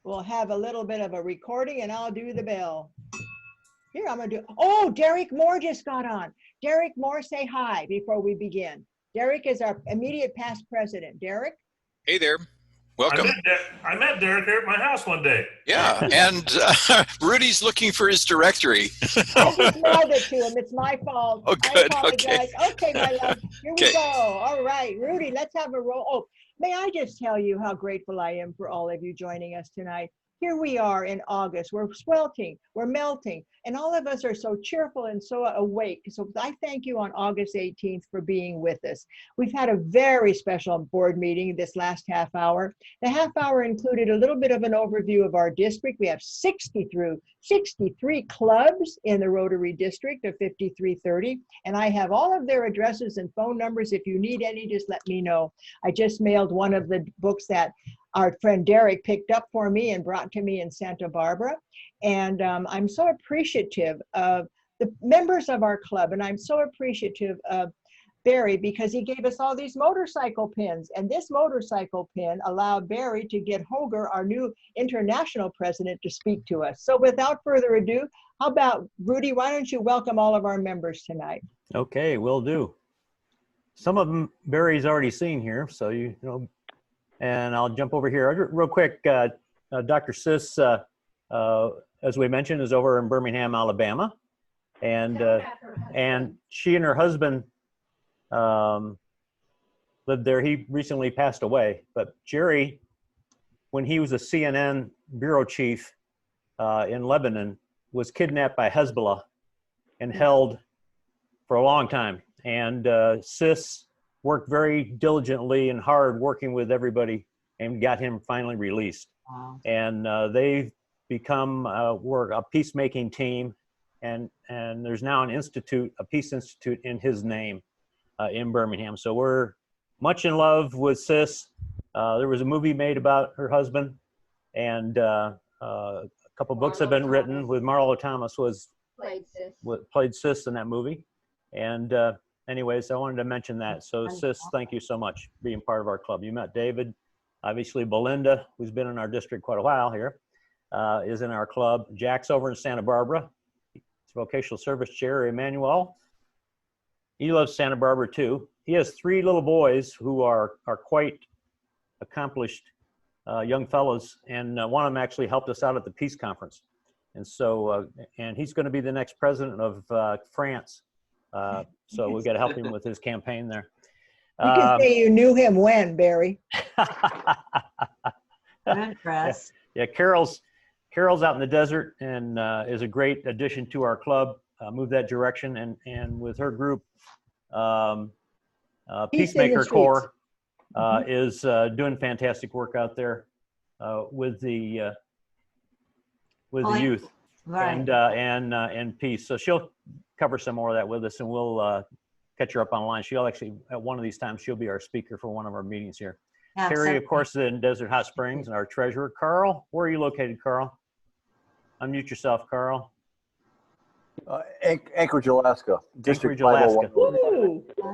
we'll have a little bit of a recording and I'll do the bell. Here, I'm gonna do, oh, Derek Moore just got on. Derek Moore, say hi before we begin. Derek is our immediate past president. Derek? Hey there. Welcome. I met Derek here at my house one day. Yeah, and Rudy's looking for his directory. I just mailed it to him. It's my fault. Oh, good. I apologize. Okay, my love. Here we Okay. go. All right, Rudy, let's have a roll. Oh, may I just tell you how grateful I am for all of you joining us tonight. Here we are in August. We're sweltering, we're melting, and all of us are so cheerful and so awake. So I thank you on August 18th for being with us. We've had a very special board meeting this last half hour. The half hour included a little bit of an overview of our district. We have 63 clubs in the Rotary District of 5330, and I have all of their addresses and phone numbers. If you need any, just let me know. I just mailed one of the books that our friend Derek picked up for me and brought to me in Santa Barbara. And I'm so appreciative of the members of our club, and I'm so appreciative of Barry because he gave us all these motorcycle pins, and this motorcycle pin allowed Barry to get Hoger, our new international president, to speak to us. So without further ado, how about Rudy, why don't you welcome all of our members tonight? Okay, will do. Some of them Barry's already seen here, so you know, and I'll jump over here real quick. Dr. Sis, as we mentioned, is over in Birmingham, Alabama, and she and her husband lived there. He recently passed away, but Jerry, when he was a CNN bureau chief in Lebanon, was kidnapped by Hezbollah and held for a long time. And Sis worked very diligently and hard working with everybody and got him finally released. Wow. And they've become we're a peacemaking team, and there's now an institute, a peace institute in his name in Birmingham. So we're much in love with Sis. There was a movie made about her husband, and a couple books have been written with Marlo Thomas played Sis in that movie. And anyways, I wanted to mention that. So Sis, thank you so much for being part of our club. You met David, obviously Belinda, who's been in our district quite a while here, is in our club. Jack's over in Santa Barbara. He's vocational service chair. Emmanuel, he loves Santa Barbara too. He has 3 little boys who are quite accomplished young fellows, and one of them actually helped us out at the Peace Conference. And so, and he's going to be the next president of France. So we've got to help him with his campaign there. You can say you knew him when, Barry. Yeah, Carol's out in the desert and is a great addition to our club. Moved that direction, and with her group, Peacemaker Corps is doing fantastic work out there with the youth, right, and peace. So she'll cover some more of that with us, and we'll catch her up online. She'll actually, at one of these times, she'll be our speaker for one of our meetings here. Terry, of course, is in Desert Hot Springs, and our treasurer. Carl, where are you located, Carl? Unmute yourself, Carl. Anchorage, Alaska. Anchorage, Alaska.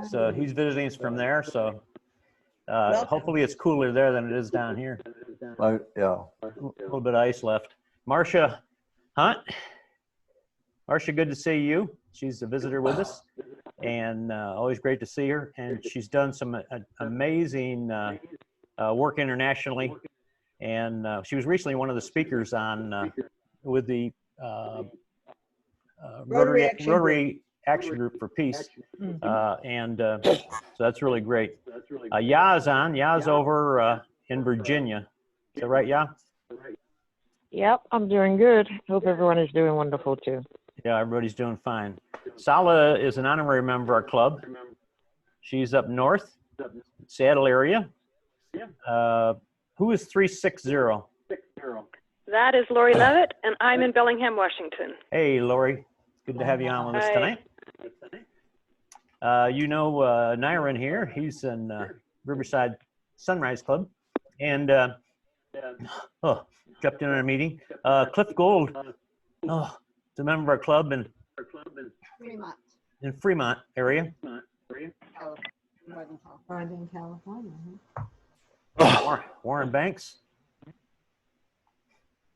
So he's visiting us from there. So hopefully it's cooler there than it is down here. Yeah. A little bit of ice left. Marcia Hunt. Marcia, good to see you. She's a visitor with us, and always great to see her. And she's done some amazing work internationally. And she was recently one of the speakers on with the Rotary Action Group for Peace. So that's really great. Ya's on. Ya's over in Virginia. Is that right, Ya? Yep, I'm doing good. Hope everyone is doing wonderful too. Yeah, everybody's doing fine. Sala is an honorary member of our club. She's up north, Seattle area. Who is 360? That is Lori Levitt, and I'm in Bellingham, Washington. Hey, Lori. Good to have you on with us tonight. You know Nyron here. He's in Riverside Sunrise Club. And, jumped in on a meeting. Cliff Gold, it's a member of our club in Fremont area. Northern California. Warren Banks.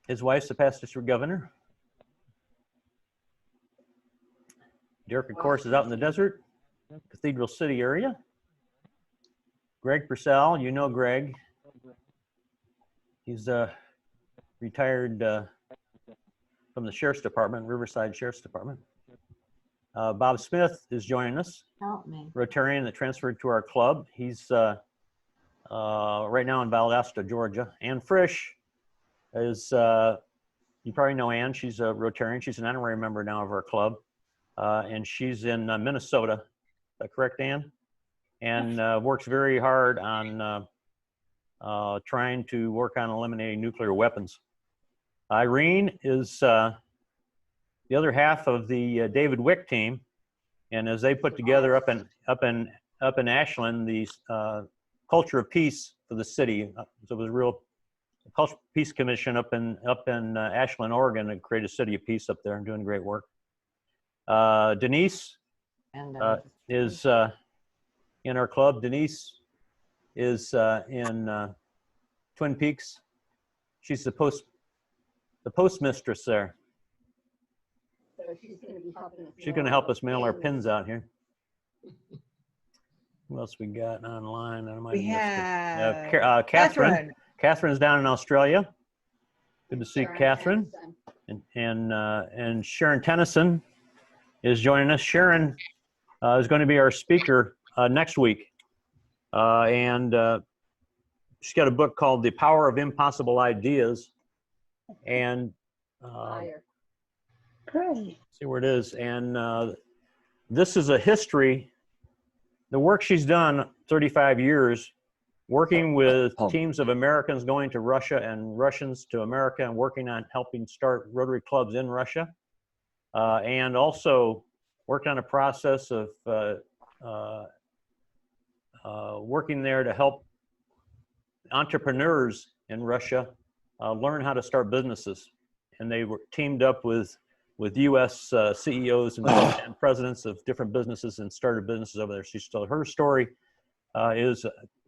His wife's the past district governor. Derek, of course, is out in the desert, Cathedral City area. Greg Purcell, you know Greg. He's retired from the Sheriff's Department, Riverside Sheriff's Department. Bob Smith is joining us, Help me. Rotarian that transferred to our club. He's right now in Valdosta, Georgia. Ann Frisch is, you probably know Ann. She's a Rotarian. She's an honorary member now of our club. And she's in Minnesota. Is that correct, Ann? And works very hard on trying to work on eliminating nuclear weapons. Irene is the other half of the David Wick team, and as they put together up in Ashland the Culture of Peace for the city. So it was a real Culture Peace Commission up in Ashland, Oregon, and created a city of peace up there and doing great work. Denise And is in our club. Denise is in Twin Peaks. She's the postmistress there. so she's going to be helping us. She's going to help us mail our pins out here. Who else we got online? I might We have missed it. have Catherine. Catherine's down in Australia. Good to see Catherine. And Sharon Tennyson is joining us. Sharon is going to be our speaker next week. And she's got a book called The Power of Impossible Ideas. And see where it is. And this is a history. The work she's done 35 years working with teams of Americans going to Russia and Russians to America and working on helping start Rotary clubs in Russia. And also worked on a process of working there to help entrepreneurs in Russia learn how to start businesses. And they were teamed up with U.S. CEOs and presidents of different businesses and started businesses over there. So her story is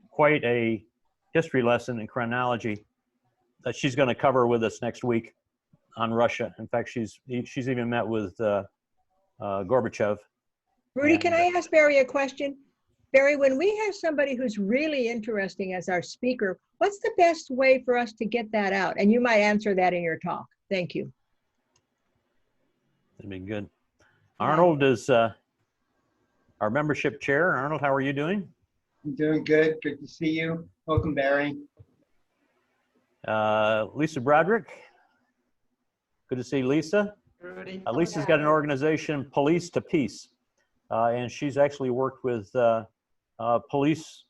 quite a history lesson in chronology that she's going to cover with us next week on Russia. In fact, she's even met with Gorbachev. Rudy, can I ask Barry a question? Barry, when we have somebody who's really interesting as our speaker, what's the best way for us to get that out? And you might answer that in your talk. Thank you. That'd be good. Arnold is our membership chair. Arnold, how are you doing? I'm doing good. Good to see you. Welcome, Barry. Lisa Broderick. Good to see Lisa. Lisa's got an organization, Police to Peace, and she's actually worked with police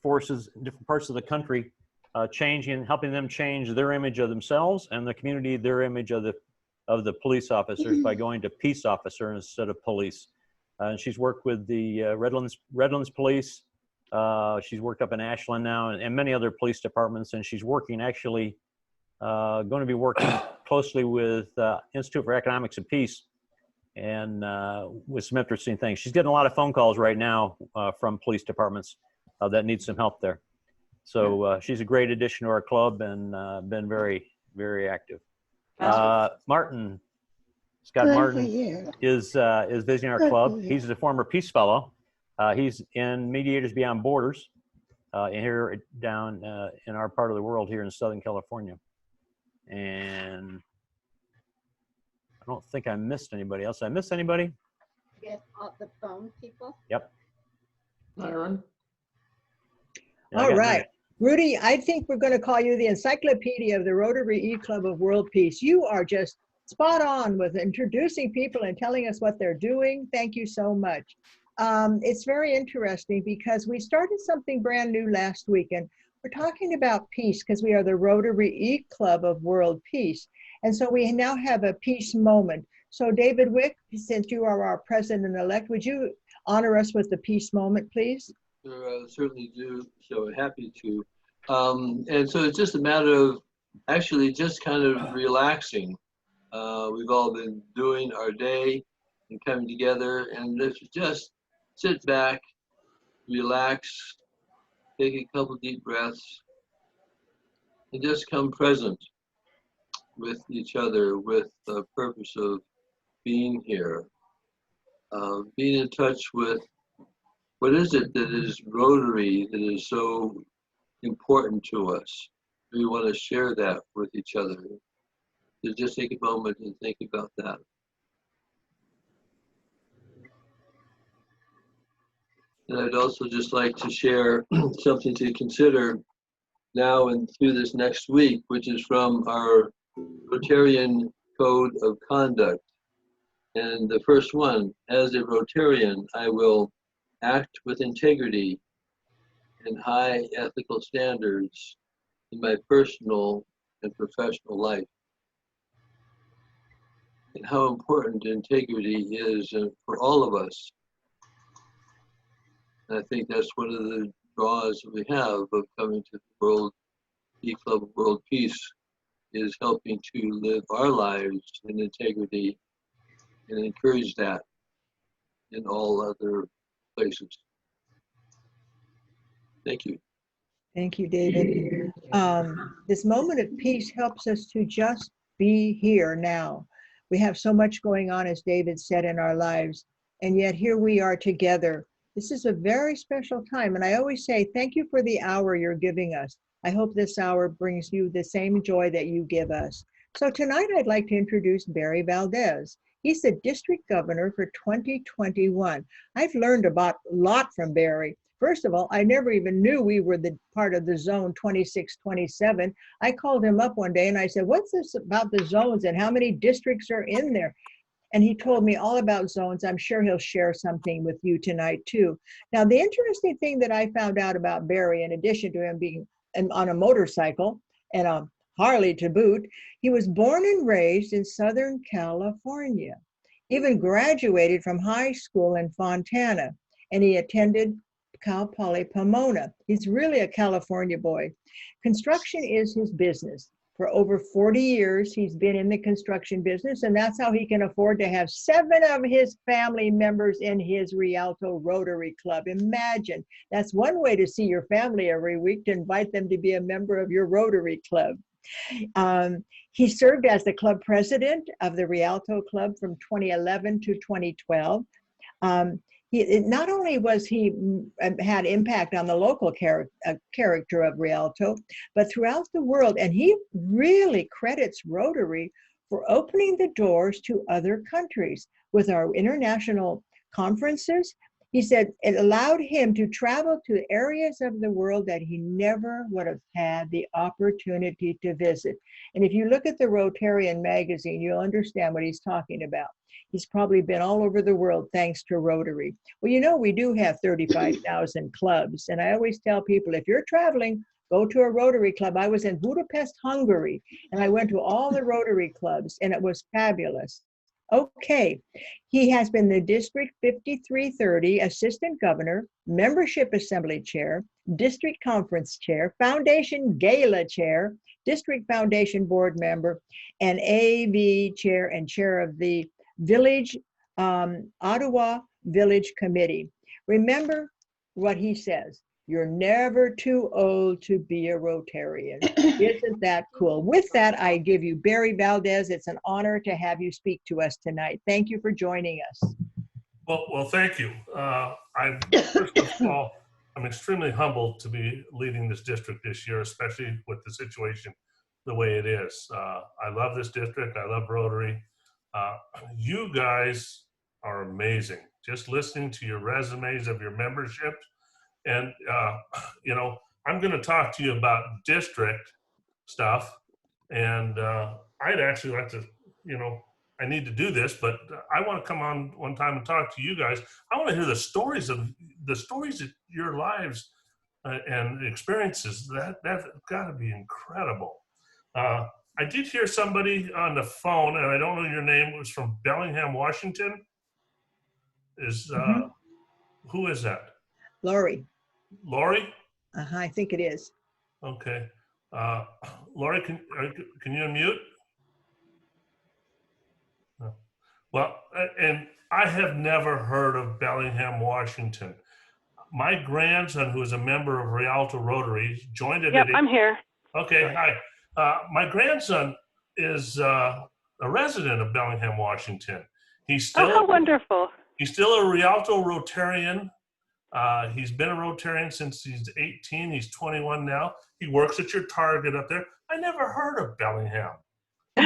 forces in different parts of the country, helping them change their image of themselves and the community, their image of the police officers by going to peace officer instead of police. And she's worked with the Redlands Police. She's worked up in Ashland now and many other police departments. And she's working actually, going to be working closely with Institute for Economics and Peace and with some interesting things. She's getting a lot of phone calls right now from police departments that need some help there. So she's a great addition to our club and been very, very active. Martin, Scott Martin is visiting our club. He's a former Peace Fellow. He's in Mediators Beyond Borders here down in our part of the world here in Southern California. And I don't think I missed anybody else. Did I miss anybody? Get off the phone, people. Yep. All right. Rudy, I think we're going to call you the encyclopedia of the Rotary E-Club of World Peace. You are just spot on with introducing people and telling us what they're doing. Thank you so much. It's very interesting because we started something brand new last week, and we're talking about peace because we are the Rotary E-Club of World Peace. And so we now have a peace moment. So David Wick, since you are our president-elect, would you honor us with the peace moment, please? Sure, certainly do. So happy to. And so it's just a matter of actually just kind of relaxing. We've all been doing our day and coming together, and let's just sit back, relax, take a couple deep breaths, and just come present. with each other with the purpose of being here, being in touch with what is it that is Rotary that is so important to us. We want to share that with each other. So just take a moment and think about that. And I'd also just like to share something to consider now and through this next week, which is from our Rotarian Code of Conduct. And the first one, as a Rotarian, I will act with integrity and high ethical standards in my personal and professional life. And how important integrity is for all of us. And I think that's one of the draws that we have of coming to the World Key Club of World Peace, is helping to live our lives in integrity and encourage that in all other places. Thank you. Thank you, David. This moment of peace helps us to just be here now. We have so much going on, as David said, in our lives, and yet here we are together. This is a very special time, and I always say thank you for the hour you're giving us. I hope this hour brings you the same joy that you give us. So tonight I'd like to introduce Barry Valdez. He's the district governor for 2021. I've learned a lot from Barry. First of all, I never even knew we were the part of the zone 2627. I called him up one day and I said, what's this about the zones and how many districts are in there? And he told me all about zones. I'm sure he'll share something with you tonight too. Now, the interesting thing that I found out about Barry, in addition to him being on a motorcycle and a Harley to boot, he was born and raised in Southern California, even graduated from high school in Fontana, and he attended Cal Poly Pomona. He's really a California boy. Construction is his business. For over 40 years, he's been in the construction business, and that's how he can afford to have 7 of his family members in his Rialto Rotary Club. Imagine, that's one way to see your family every week, to invite them to be a member of your Rotary Club. He served as the club president of the Rialto Club from 2011 to 2012. Not only was he had impact on the local character of Rialto, but throughout the world. And he really credits Rotary for opening the doors to other countries with our international conferences. He said it allowed him to travel to areas of the world that he never would have had the opportunity to visit. And if you look at the Rotarian magazine, you'll understand what he's talking about. He's probably been all over the world thanks to Rotary. Well, you know, we do have 35,000 clubs. And I always tell people, if you're traveling, go to a Rotary club. I was in Budapest, Hungary, and I went to all the Rotary clubs, and it was fabulous. Okay, he has been the District 5330 Assistant Governor, Membership Assembly Chair, District Conference Chair, Foundation Gala Chair, District Foundation Board Member, and AV Chair and Chair of the Village, Ottawa Village Committee. Remember what he says. You're never too old to be a Rotarian. Isn't that cool? With that, I give you Barry Valdez. It's an honor to have you speak to us tonight. Thank you for joining us. Well, thank you. First of all, I'm extremely humbled to be leading this district this year, especially with the situation the way it is. I love this district. I love Rotary. You guys are amazing. Just listening to your resumes of your membership. And, you know, I'm going to talk to you about district stuff. And I'd actually like to, you know, I need to do this, but I want to come on one time and talk to you guys. I want to hear the stories of your lives and experiences. That's got to be incredible. I did hear somebody on the phone, and I don't know your name. It was from Bellingham, Washington. Who is that? Lori. Lori? I think it is. Okay. Lori, can you unmute? No. Well, and I have never heard of Bellingham, Washington. My grandson, who is a member of Rialto Rotary, joined it. Yep, I'm here. Okay, hi. My grandson is a resident of Bellingham, Washington. He's Oh, still how wonderful. he's still a Rialto Rotarian. He's been a Rotarian since he's 18. He's 21 now. He works at your Target up there. I never heard of Bellingham.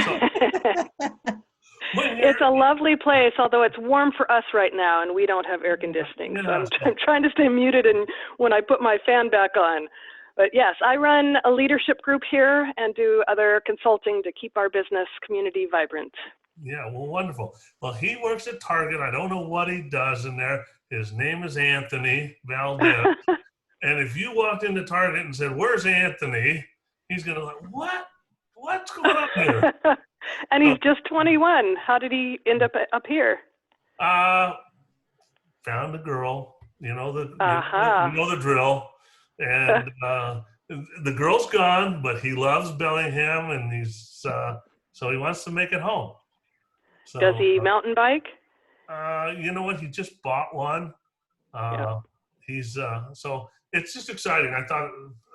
So, It's a lovely place, although it's warm for us right now, and we don't have air conditioning. So I'm trying to stay muted and when I put my fan back on. But yes, I run a leadership group here and do other consulting to keep our business community vibrant. yeah, well, wonderful. Well, he works at Target. I don't know what he does in there. His name is Anthony Valdez. And if you walked into Target and said, "Where's Anthony?" He's going to like, "What? What's going on here?" And he's just 21. How did he end up here? Found a girl. You know the drill. And the girl's gone, but he loves Bellingham, and he's so he wants to make it home. So, Does he mountain bike? You know what? He just bought one. He's so it's just exciting. I thought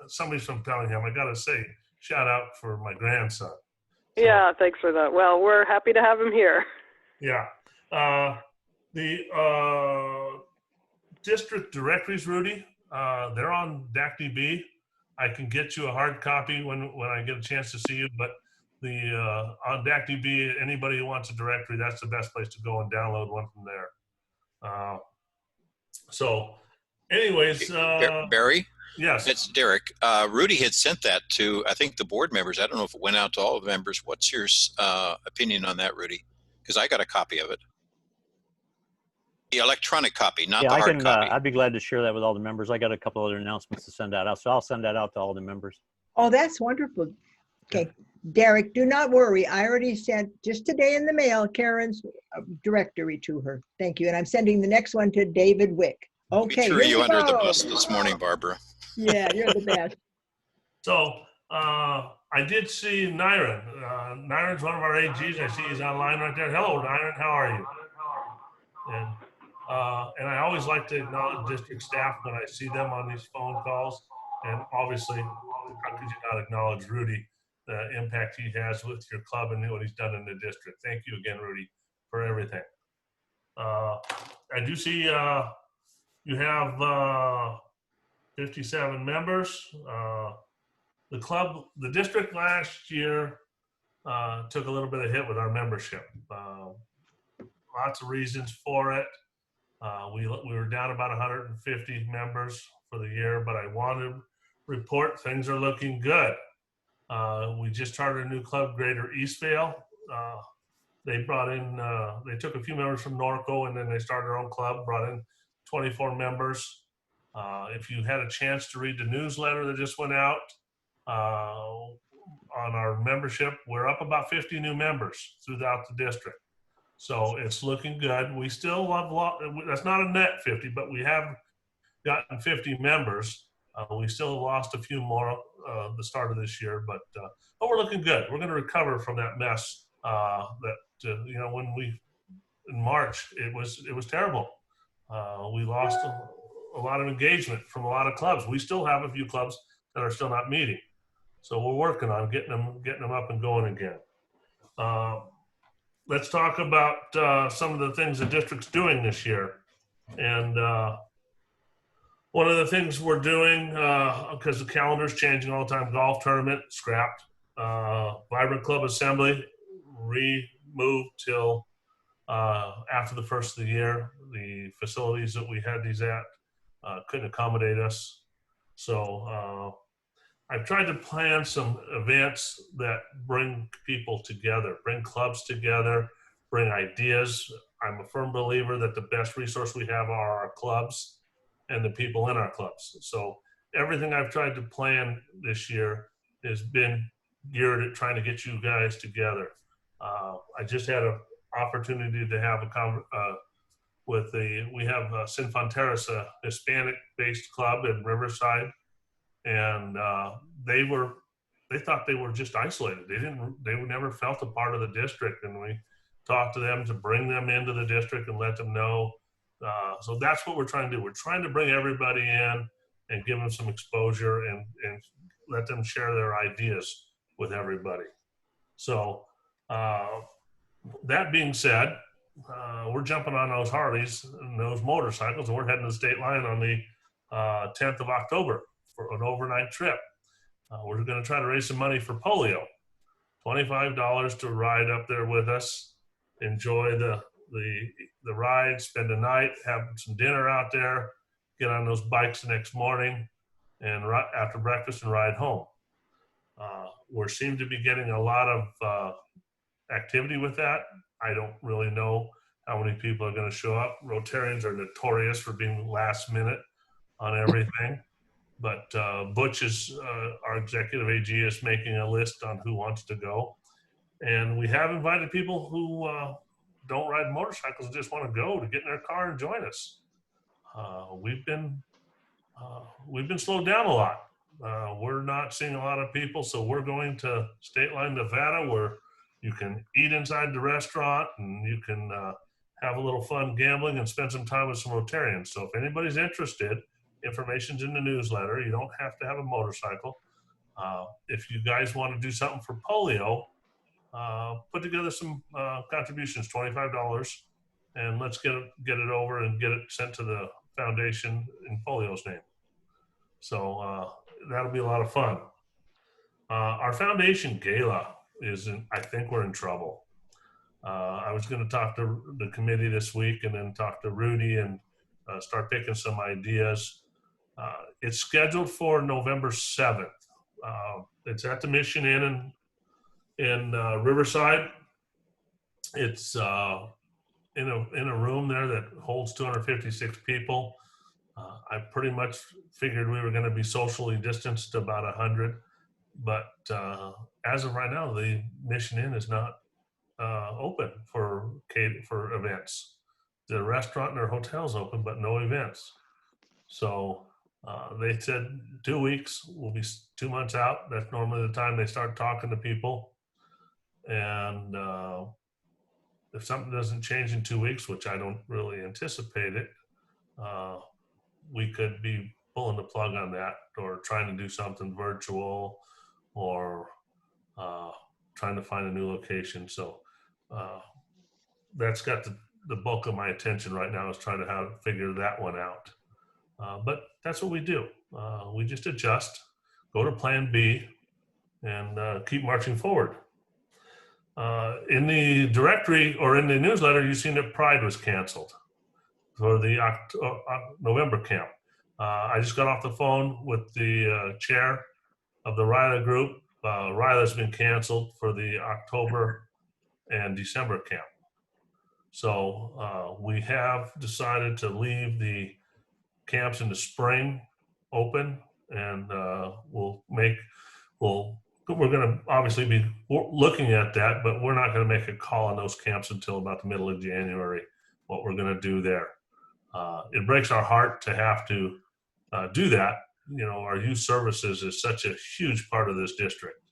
somebody's from Bellingham. I got to say, shout out for my grandson. So, yeah, thanks for that. Well, we're happy to have him here. yeah. The district directories, Rudy, they're on DACDB. I can get you a hard copy when I get a chance to see you, but the on DACDB, anybody who wants a directory, that's the best place to go and download one from there. So anyways, Barry? yes. It's Derek. Rudy had sent that to, I think, the board members. I don't know if it went out to all the members. What's your opinion on that, Rudy? Because I got a copy of it. The electronic copy, not the hard copy. I'd be glad to share that with all the members. I got a couple other announcements to send out, so I'll send that out to all the members. Oh, that's wonderful. Okay, Derek, do not worry. I already sent just today in the mail Karen's directory to her. Thank you. And I'm sending the next one to David Wick. Okay. We threw you under the bus this morning, Barbara. Yeah, you're the best. So I did see Nyron. Nyron's one of our AGs. I see he's online right there. Hello, Nyron. How are you? And I always like to acknowledge district staff when I see them on these phone calls. And obviously, how could you not acknowledge Rudy, the impact he has with your club and what he's done in the district. Thank you again, Rudy, for everything. I do see you have 57 members. The district last year took a little bit of hit with our membership. Lots of reasons for it. We were down about 150 members for the year, but I want to report things are looking good. We just started a new club, Greater Eastvale. They brought in, they took a few members from Norco, and then they started their own club, brought in 24 members. If you had a chance to read the newsletter that just went out on our membership, we're up about 50 new members throughout the district. So it's looking good. We still have, that's not a net 50, but we have gotten 50 members. We still lost a few more the start of this year, but we're looking good. We're going to recover from that mess when in March, it was terrible. We lost a lot of engagement from a lot of clubs. We still have a few clubs that are still not meeting. So we're working on getting them up and going again. Let's talk about some of the things the district's doing this year. And one of the things we're doing, because the calendar's changing all the time, golf tournament scrapped. Vibrant Club Assembly removed till after the first of the year. The facilities that we had these at couldn't accommodate us. So I've tried to plan some events that bring people together, bring clubs together, bring ideas. I'm a firm believer that the best resource we have are our clubs and the people in our clubs. So everything I've tried to plan this year has been geared at trying to get you guys together. I just had an opportunity to have we have Sinfonteras, a Hispanic-based club in Riverside, and they thought they were just isolated. They never felt a part of the district, and we talked to them to bring them into the district and let them know. So that's what we're trying to do. We're trying to bring everybody in and give them some exposure and let them share their ideas with everybody. So That being said, we're jumping on those Harleys and those motorcycles, and we're heading to the state line on the 10th of October for an overnight trip. We're going to try to raise some money for polio. $25 to ride up there with us, enjoy the ride, spend the night, have some dinner out there, get on those bikes the next morning, and after breakfast and ride home. We seem to be getting a lot of activity with that. I don't really know how many people are going to show up. Rotarians are notorious for being last minute on everything. But Butch is, our executive AG, is making a list on who wants to go. And we have invited people who don't ride motorcycles and just want to go to get in their car and join us. We've been slowed down a lot. We're not seeing a lot of people, so we're going to State Line, Nevada, where you can eat inside the restaurant and you can have a little fun gambling and spend some time with some Rotarians. So if anybody's interested, information's in the newsletter. You don't have to have a motorcycle. If you guys want to do something for polio, put together some contributions, $25, and let's get it over and get it sent to the foundation in polio's name. So that'll be a lot of fun. Our foundation gala I think we're in trouble. I was going to talk to the committee this week and then talk to Rudy and start picking some ideas. It's scheduled for November 7th. It's at the Mission Inn in Riverside. It's in a room there that holds 256 people. I pretty much figured we were going to be socially distanced to about 100, but as of right now, the Mission Inn is not open for events. The restaurant and their hotel's open, but no events. So they said 2 weeks, we'll be 2 months out. That's normally the time they start talking to people. And if something doesn't change in 2 weeks, which I don't really anticipate it, we could be pulling the plug on that or trying to do something virtual or trying to find a new location. So that's got the bulk of my attention right now, is trying to figure that one out. But that's what we do. We just adjust, go to plan B, and keep marching forward. In the directory or in the newsletter, you've seen that Pride was canceled for the November camp. I just got off the phone with the chair of the RILA group. RILA's been canceled for the October and December camp. So we have decided to leave the camps in the spring open, and we're going to obviously be looking at that, but we're not going to make a call on those camps until about the middle of January, what we're going to do there. It breaks our heart to have to do that. You know, our youth services is such a huge part of this district.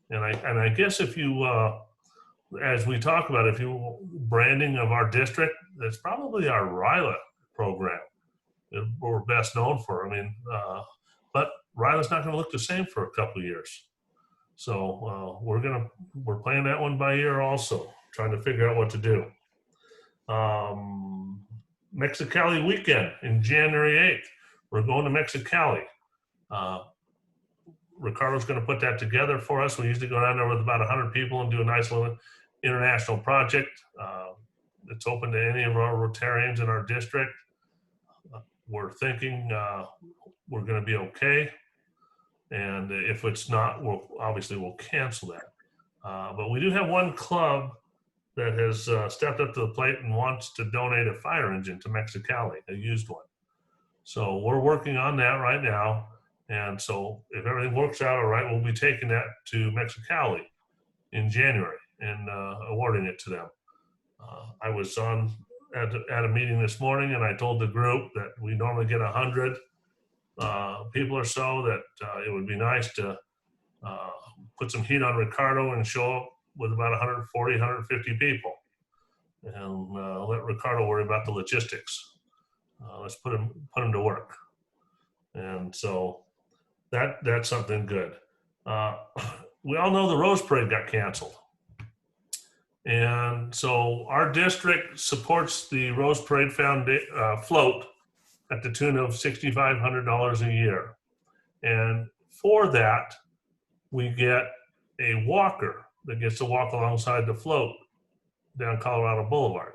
And I guess if you, as we talk about, if you branding of our district, that's probably our RILA program that we're best known for. I mean, but RILA's not going to look the same for a couple of years. So we're playing that one by ear also, trying to figure out what to do. Mexicali weekend in January 8th. We're going to Mexicali. Ricardo's going to put that together for us. We usually go down there with about 100 people and do a nice little international project. It's open to any of our Rotarians in our district. We're thinking we're going to be okay. And if it's not, we'll cancel that. But we do have one club that has stepped up to the plate and wants to donate a fire engine to Mexicali, a used one. So we're working on that right now. And so if everything works out all right, we'll be taking that to Mexicali in January and awarding it to them. I was at a meeting this morning, and I told the group that we normally get 100 people or so, that it would be nice to put some heat on Ricardo and show up with about 140, 150 people, and let Ricardo worry about the logistics. Let's put him to work. And so that's something good. We all know the Rose Parade got canceled. And so our district supports the Rose Parade float at the tune of $6,500 a year. And for that, we get a walker that gets to walk alongside the float down Colorado Boulevard.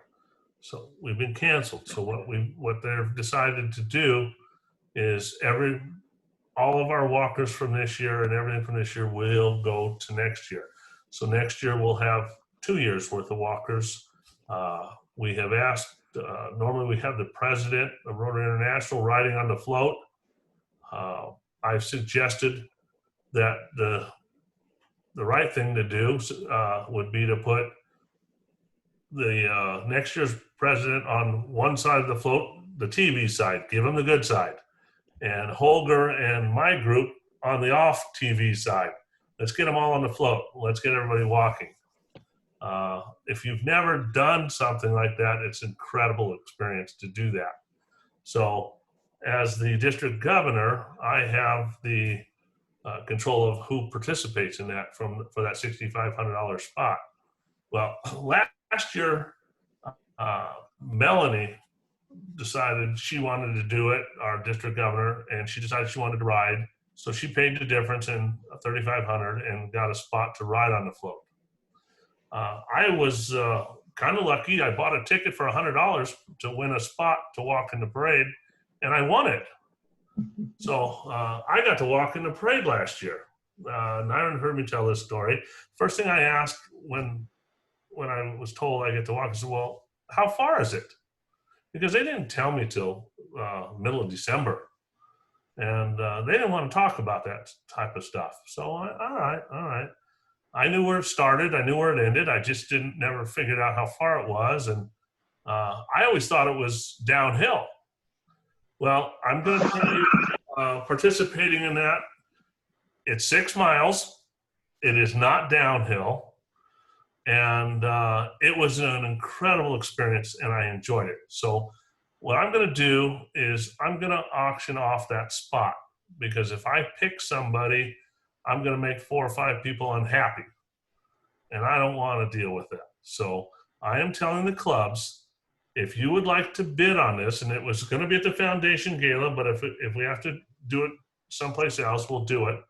So we've been canceled. So what they've decided to do is all of our walkers from this year and everything from this year will go to next year. So next year we'll have 2 years worth of walkers. We have asked, normally we have the president of Rotary International riding on the float. I've suggested that the right thing to do would be to put the next year's president on one side of the float, the TV side, give him the good side, and Holger and my group on the off TV side. Let's get them all on the float. Let's get everybody walking. If you've never done something like that, it's an incredible experience to do that. So as the district governor, I have the control of who participates in that for that $6,500 spot. Well, last year, Melanie decided she wanted to do it, our district governor, and she decided she wanted to ride. So she paid the difference in $3,500 and got a spot to ride on the float. I was kind of lucky. I bought a ticket for $100 to win a spot to walk in the parade, and I won it. So I got to walk in the parade last year. Nyron heard me tell this story. First thing I asked when I was told I get to walk, I said, well, how far is it? Because they didn't tell me till middle of December. And they didn't want to talk about that type of stuff. So all right. I knew where it started. I knew where it ended. I just never figured out how far it was. And I always thought it was downhill. Well, I'm going to tell you, participating in that, it's 6 miles. It is not downhill. And it was an incredible experience, and I enjoyed it. So what I'm going to do is I'm going to auction off that spot, because if I pick somebody, I'm going to make 4 or 5 people unhappy, and I don't want to deal with that. So I am telling the clubs, if you would like to bid on this, and it was going to be at the Foundation Gala, but if we have to do it someplace else, we'll do it.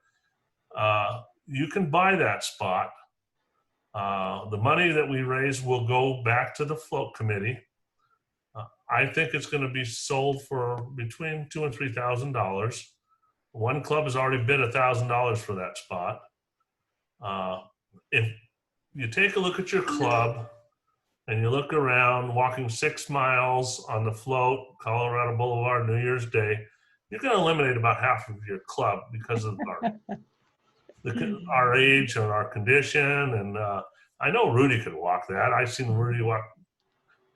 You can buy that spot. The money that we raise will go back to the float committee. I think it's going to be sold for between $2,000 and $3,000. One club has already bid $1,000 for that spot. If you take a look at your club and you look around, walking 6 miles on the float, Colorado Boulevard, New Year's Day, you're going to eliminate about half of your club because of our age and our condition. And I know Rudy could walk that. I've seen Rudy walk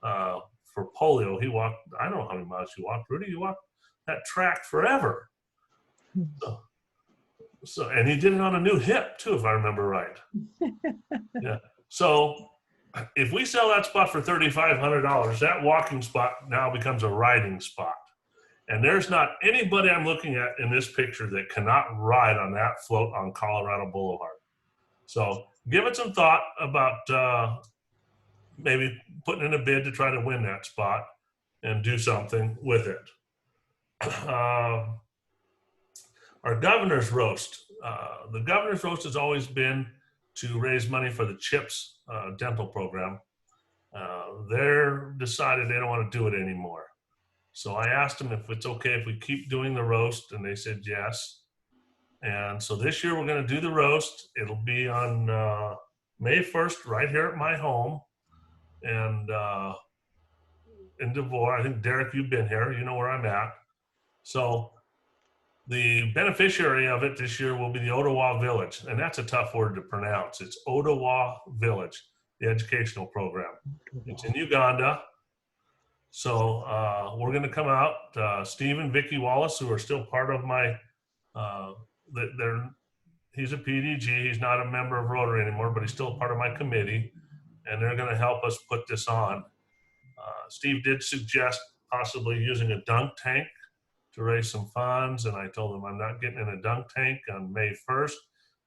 for polio. He walked, I don't know how many miles you walked. Rudy, you walked that track forever. So, and he did it on a new hip too, if I remember right. Yeah. So if we sell that spot for $3,500, that walking spot now becomes a riding spot. And there's not anybody I'm looking at in this picture that cannot ride on that float on Colorado Boulevard. So give it some thought about maybe putting in a bid to try to win that spot and do something with it. Our governor's roast. The governor's roast has always been to raise money for the CHIPS dental program. They're decided they don't want to do it anymore. So I asked them if it's okay if we keep doing the roast, and they said yes. And so this year we're going to do the roast. It'll be on May 1st, right here at my home. And in Devore, I think, Derek, you've been here. You know where I'm at. So the beneficiary of it this year will be the Ottawa Village. And that's a tough word to pronounce. It's Ottawa Village, the educational program. It's in Uganda. So we're going to come out. Steve and Vicki Wallace, who are still part of my, he's a PDG. He's not a member of Rotary anymore, but he's still part of my committee. And they're going to help us put this on. Steve did suggest possibly using a dunk tank to raise some funds. And I told him I'm not getting in a dunk tank on May 1st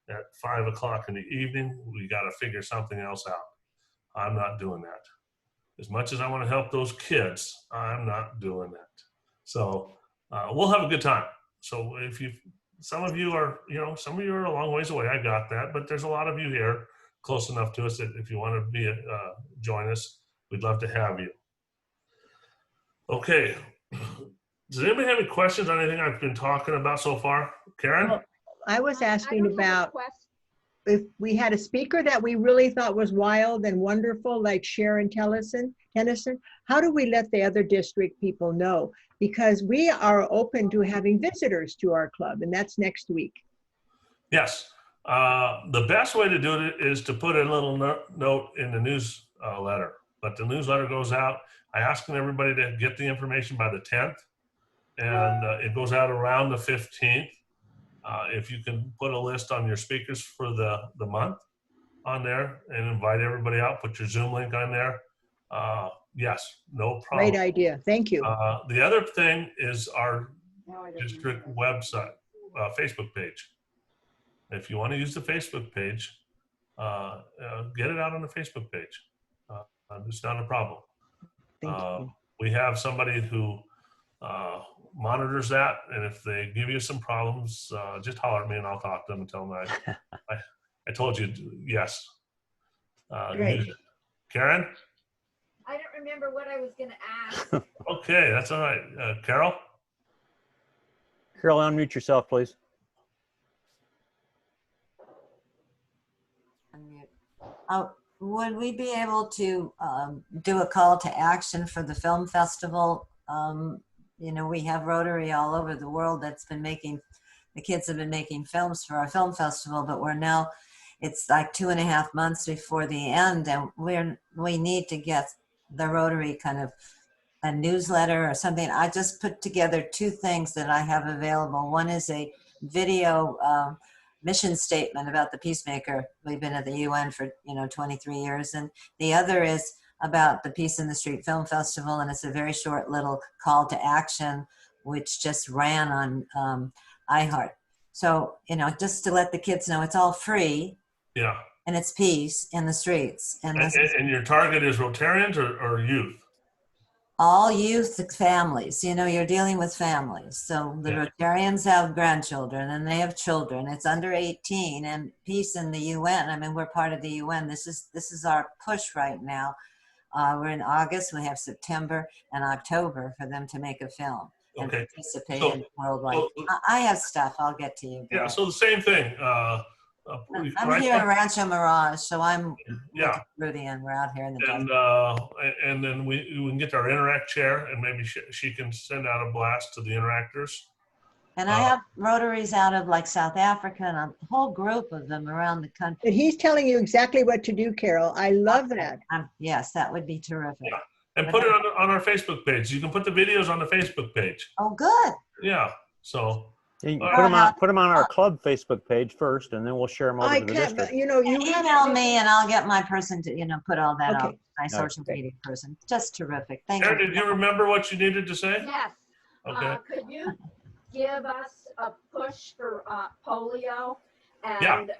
at 5 o'clock in the evening. We got to figure something else out. I'm not doing that. As much as I want to help those kids, I'm not doing that. So we'll have a good time. So if you, some of you are a long ways away. I got that, but there's a lot of you here close enough to us that if you want to be join us, we'd love to have you. Okay. Does anybody have any questions on anything I've been talking about so far? Karen? Well, I was asking don't have a about question. if we had a speaker that we really thought was wild and wonderful, like Sharon Tennyson, how do we let the other district people know? Because we are open to having visitors to our club, and that's next week. Yes. The best way to do it is to put a little note in the newsletter. But the newsletter goes out. I ask everybody to get the information by the 10th, and it goes out around the 15th. If you can put a list on your speakers for the month on there and invite everybody out, put your Zoom link on there. Yes, no problem. Great idea. Thank you. The other thing is our district website, Facebook page. If you want to use the Facebook page, get it out on the Facebook page. It's not a problem. Thank you. We have somebody who monitors that, and if they give you some problems, just holler at me and I'll talk to them and tell them I told you yes. Great. Use it. Karen? I don't remember what I was going to ask. Okay, that's all right. Carol? Carol, unmute yourself, please. Would we be able to do a call to action for the film festival? You know, we have Rotary all over the world that's been making, the kids have been making films for our film festival, but we're now, it's like 2.5 months before the end, and we need to get the Rotary kind of a newsletter or something. I just put together 2 things that I have available. One is a video mission statement about the Peacemaker. We've been at the UN for 23 years, and the other is about the Peace in the Street Film Festival, and it's a very short little call to action which just ran on iHeart. So just to let the kids know, it's all free. Yeah. And it's peace in the streets. And your target is Rotarians or youth? All youth families. You're dealing with families. So the Rotarians have grandchildren and they have children. It's under 18, and Peace in the UN. I mean, we're part of the UN. This is our push right now. We're in August. We have September and October for them to make a film and participate in worldwide. I have stuff. I'll get to you. Yeah. So the same thing. I'm here in Rancho Mirage, so I'm with Rudy, and we're out here in the and then we can get our Interact chair, and maybe she can send out a blast to the interactors. And I have Rotaries out of like South Africa and a whole group of them around the country. But he's telling you exactly what to do, Carol. I love that. Yes, that would be terrific. Yeah. And put it on our Facebook page. You can put the videos on the Facebook page. Oh, good. Yeah. So. You can put them on our club Facebook page first, and then we'll share them over to the district. You email me, and I'll get my person to put all that out. My social media person. Just terrific. Thank you. Did you remember what you needed to say? Yes. Okay. Could you give us a push for polio and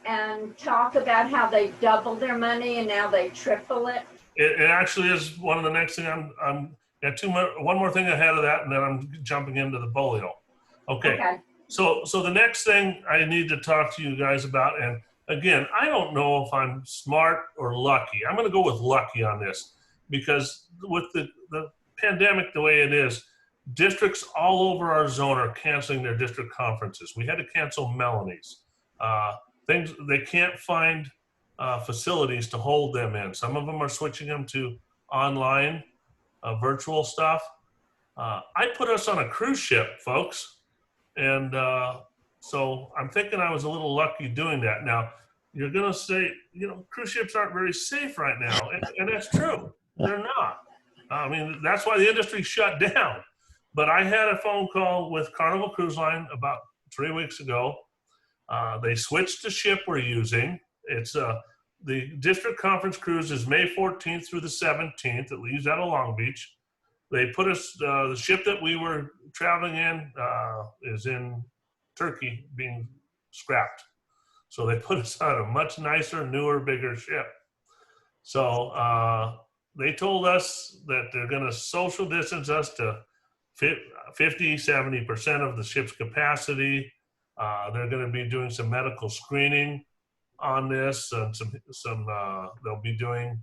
and talk about how they doubled their money and now they triple it? It actually is one of the next thing I'm got one more thing ahead of that, and then I'm jumping into the polio. Okay. So the next thing I need to talk to you guys about, and again, I don't know if I'm smart or lucky. I'm going to go with lucky on this, because with the pandemic the way it is, districts all over our zone are canceling their district conferences. We had to cancel Melanie's. They can't find facilities to hold them in. Some of them are switching them to online virtual stuff. I put us on a cruise ship, folks. And so I'm thinking I was a little lucky doing that. Now, you're going to say, cruise ships aren't very safe right now. And that's true. They're not. I mean, that's why the industry shut down. But I had a phone call with Carnival Cruise Line about 3 weeks ago. They switched the ship we're using. It's the district conference cruise is May 14th through the 17th. It leaves out of Long Beach. They put us, the ship that we were traveling in is in Turkey being scrapped. So they put us on a much nicer, newer, bigger ship. So they told us that they're going to social distance us to 50, 70% of the ship's capacity. They're going to be doing some medical screening on this, and they'll be doing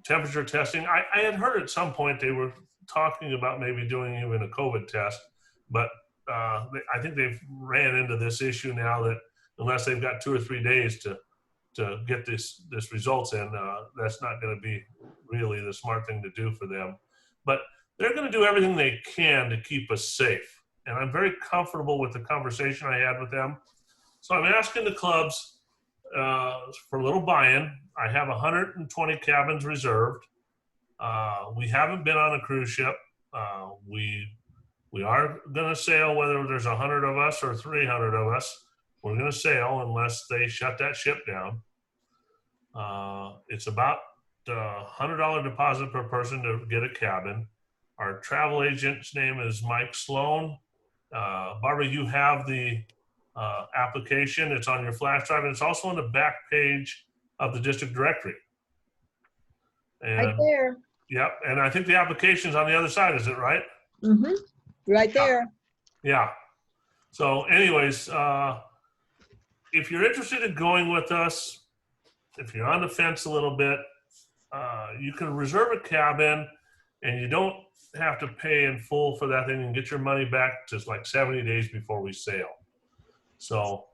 temperature testing. I had heard at some point they were talking about maybe doing even a COVID test, but I think they've ran into this issue now that unless they've got 2 or 3 days to get this results in, that's not going to be really the smart thing to do for them. But they're going to do everything they can to keep us safe. And I'm very comfortable with the conversation I had with them. So I'm asking the clubs for a little buy-in. I have 120 cabins reserved. We haven't been on a cruise ship. We are going to sail whether there's 100 of us or 300 of us. We're going to sail unless they shut that ship down. It's about $100 deposit per person to get a cabin. Our travel agent's name is Mike Sloan. Barbara, you have the application. It's on your flash drive, and it's also on the back page of the district directory. And, Right there. Yep, and I think the application's on the other side, is it right? Mm-hmm. Right there. Yeah. So anyways, if you're interested in going with us, if you're on the fence a little bit, you can reserve a cabin and you don't have to pay in full for that thing and get your money back just like 70 days before we sail. So.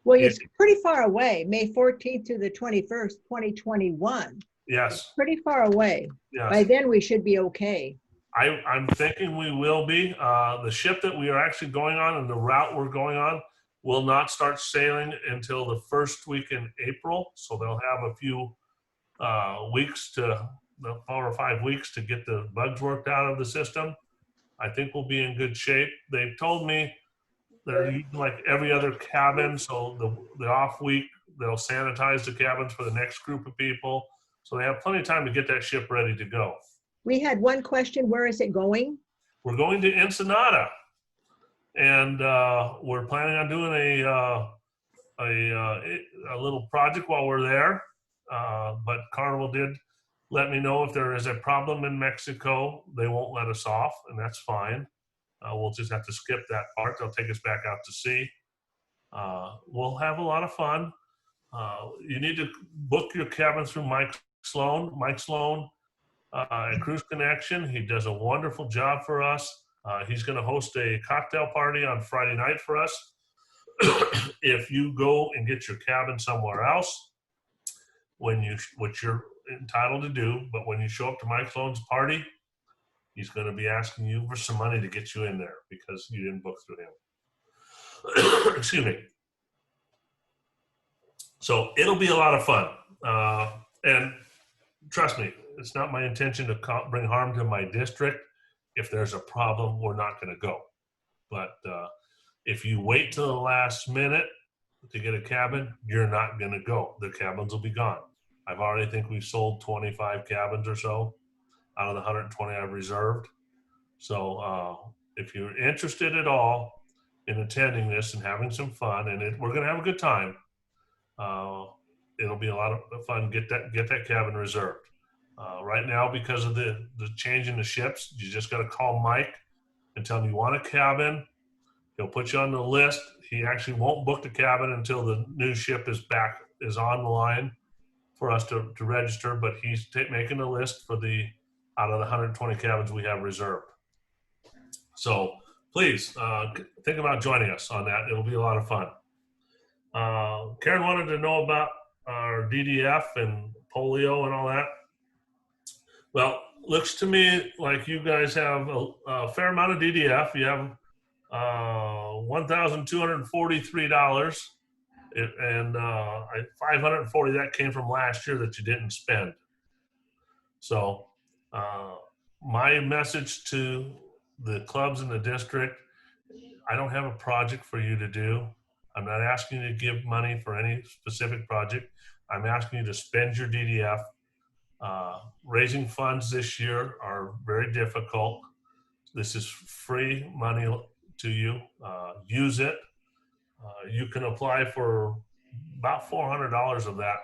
Well, it's pretty far away, May 14th to the 21st, 2021. Yes. It's pretty far away. Yes. By then we should be okay. I'm thinking we will be. The ship that we are actually going on and the route we're going on will not start sailing until the first week in April. So they'll have a few weeks 4 or 5 weeks to get the bugs worked out of the system. I think we'll be in good shape. They've told me they're using like every other cabin. So the off week, they'll sanitize the cabins for the next group of people. So they have plenty of time to get that ship ready to go. We had one question. Where is it going? We're going to Ensenada, and we're planning on doing a little project while we're there. But Carnival did let me know if there is a problem in Mexico, they won't let us off, and that's fine. We'll just have to skip that part. They'll take us back out to sea. We'll have a lot of fun. You need to book your cabin through Mike Sloan. Mike Sloan at Cruise Connection. He does a wonderful job for us. He's going to host a cocktail party on Friday night for us. If you go and get your cabin somewhere else, which you're entitled to do, but when you show up to Mike Sloan's party, he's going to be asking you for some money to get you in there because you didn't book through him. Excuse me. So it'll be a lot of fun. And trust me, it's not my intention to bring harm to my district. If there's a problem, we're not going to go. But if you wait till the last minute to get a cabin, you're not going to go. The cabins will be gone. I've already think we've sold 25 cabins or so out of the 120 I've reserved. So if you're interested at all in attending this and having some fun, and we're going to have a good time, it'll be a lot of fun. Get that cabin reserved. Right now, because of the change in the ships, you just got to call Mike and tell him you want a cabin. He'll put you on the list. He actually won't book the cabin until the new ship is on the line for us to register, but he's making a list for out of the 120 cabins we have reserved. So please think about joining us on that. It'll be a lot of fun. Karen wanted to know about our DDF and polio and all that. Well, looks to me like you guys have a fair amount of DDF. You have $1,243, and 540 that came from last year that you didn't spend. So my message to the clubs in the district, I don't have a project for you to do. I'm not asking you to give money for any specific project. I'm asking you to spend your DDF. Raising funds this year are very difficult. This is free money to you. Use it. You can apply for about $400 of that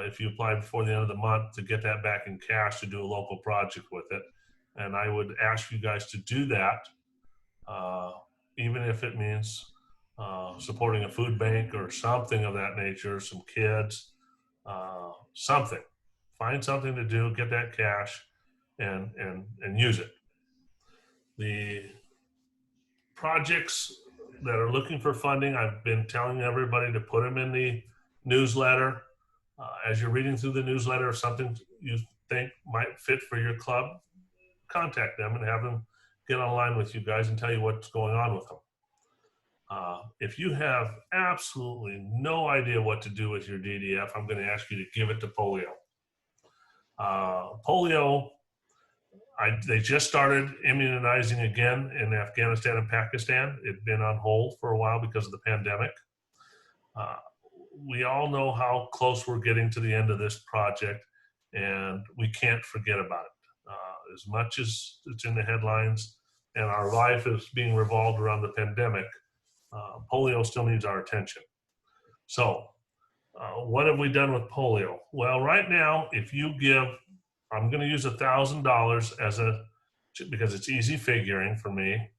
if you apply before the end of the month, to get that back in cash to do a local project with it. And I would ask you guys to do that, even if it means supporting a food bank or something of that nature, some kids, something. Find something to do, get that cash, and use it. The projects that are looking for funding, I've been telling everybody to put them in the newsletter. As you're reading through the newsletter, if something you think might fit for your club, contact them and have them get online with you guys and tell you what's going on with them. If you have absolutely no idea what to do with your DDF, I'm going to ask you to give it to polio. Polio, they just started immunizing again in Afghanistan and Pakistan. It'd been on hold for a while because of the pandemic. We all know how close we're getting to the end of this project, and we can't forget about it. As much as it's in the headlines and our life is being revolved around the pandemic, polio still needs our attention. So what have we done with polio? Well, right now, if you give, I'm going to use $1,000 because it's easy figuring for me.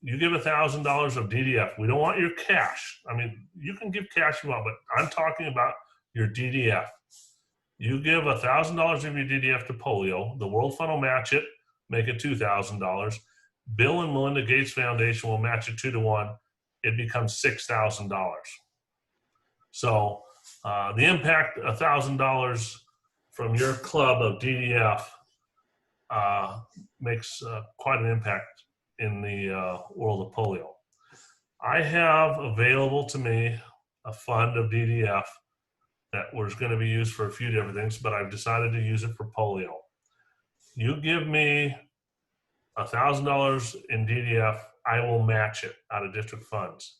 You give $1,000 of DDF. We don't want your cash. I mean, you can give cash if you want, but I'm talking about your DDF. You give $1,000 of your DDF to polio. The World Fund will match it, make it $2,000. Bill and Melinda Gates Foundation will match it 2-to-1. It becomes $6,000. So the impact, $1,000 from your club of DDF makes quite an impact in the world of polio. I have available to me a fund of DDF that was going to be used for a few different things, but I've decided to use it for polio. You give me $1,000 in DDF, I will match it out of district funds.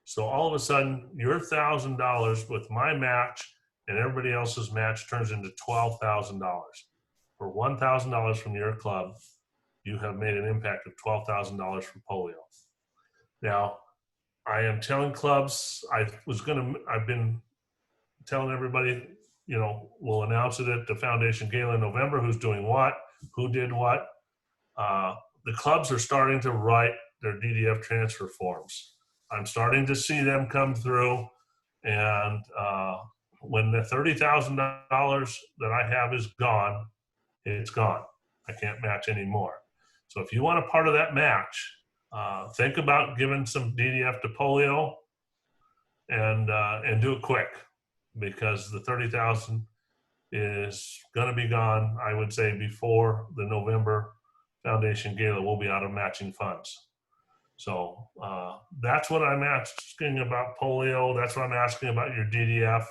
So all of a sudden, your $1,000 with my match and everybody else's match turns into $12,000. For $1,000 from your club, you have made an impact of $12,000 for polio. Now, I am telling clubs, I've been telling everybody, you know, we'll announce it at the foundation gala in November, who's doing what, who did what. The clubs are starting to write their DDF transfer forms. I'm starting to see them come through, and when the $30,000 that I have is gone, it's gone. I can't match anymore. So if you want a part of that match, think about giving some DDF to polio and do it quick, because the $30,000 is going to be gone, I would say, before the November Foundation Gala. Will be out of matching funds. So that's what I'm asking about polio. That's what I'm asking about your DDF.